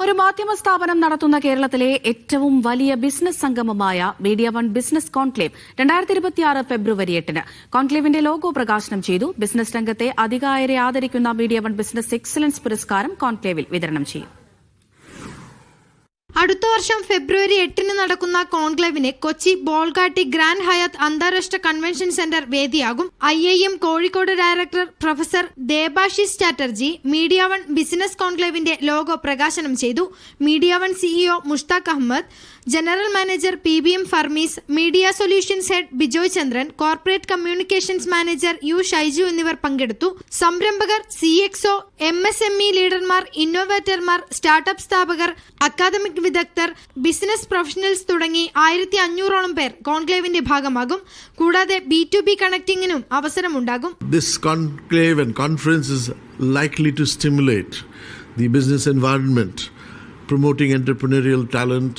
ഒരു മാധ്യമ സ്ഥാപനം നടത്തുന്ന കേരളത്തിലെ ഏറ്റവും വലിയ ബിസിനസ് സംഗമമായ മീഡിയ വൺ ബിസിനസ് കോൺക്ലേവ് 2026 ഫെബ്രുവരി 8-ന് കോൺക്ലേവിന്റെ ലോഗോ പ്രകാശനം ചെയ്തു. ബിസിനസ് രംഗത്തെ അധികായരെ ആദരിക്കുന്ന മീഡിയ വൺ ബിസിനസ് എക്സലൻസ് പുരസ്കാരം കോൺക്ലേവിൽ വിതരണം ചെയ്യും. അടുത്ത വർഷം ഫെബ്രുവരി 8-ന് നടക്കുന്ന കോൺക്ലേവിന് കൊച്ചി ബോൾഗാട്ടി ഗ്രാൻഡ് ഹയാത്ത് അന്താരാഷ്ട്ര കൺവെൻഷൻ സെന്റർ വേദിയാകും. IIM Kozhikode director professor Debashis Chatterjee Media One business കോൺക്ലേവിന്റെ ലോഗോ പ്രകാശനം ചെയ്തു. Media One CEO Mushtaq Ahmed, general manager PBM Farmees, media solutions head Bijoy Chandran, corporate communications manager U Shaiju എന്നിവർ പങ്കെടുത്തു. സംരംഭകർ, CXO, MSME ലീഡർമാർ, ഇന്നോവേറ്റർമാർ, സ്റ്റാർട്ടപ്പ് സ്ഥാപകർ, അക്കാദമിക് വിദഗ്ധർ, ബിസിനസ് പ്രൊഫഷണൽസ് തുടങ്ങി 1500ഓളം പേർ കോൺക്ലേവിന്റെ ഭാഗമാകും. കൂടാതെ B2B കണക്ടിംഗിനും അവസരമുണ്ടാകും. This conclave and conference is likely to stimulate the business environment, promoting entrepreneurial talent,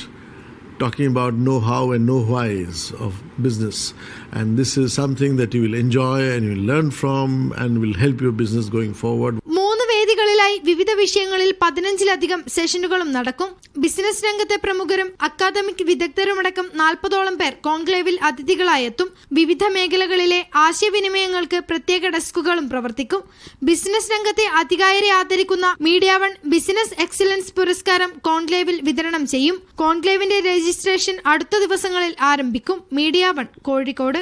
talking about know-how and know-whys of business. And this is something that you will enjoy and you will learn from and will help your business going forward. 3 വേദികളിലായി വിവിധ വിഷയങ്ങളിൽ 15-ലധികം സെഷനുകളും നടക്കും. Business രംഗത്തെ പ്രമുഖരും academic വിദഗ്ധരുമടക്കം 40ഓളം പേർ കോൺക്ലേവിൽ അതിഥികളായി എത്തും. വിവിധ മേഖലകളിലെ ആശയവിനിമയങ്ങൾക്ക് പ്രത്യേക ഡെസ്കുകളും പ്രവർത്തിക്കും. ബിസിനസ് രംഗത്തെ അധികായരെ ആദരിക്കുന്ന മീഡിയ വൺ ബിസിനസ് എക്സലൻസ് പുരസ്കാരം കോൺക്ലേവിൽ വിതരണം ചെയ്യും. കോൺക്ലേവിന്റെ രജിസ്ട്രേഷൻ അടുത്ത ദിവസങ്ങളിൽ ആരംഭിക്കും. Media one, Kozhikode.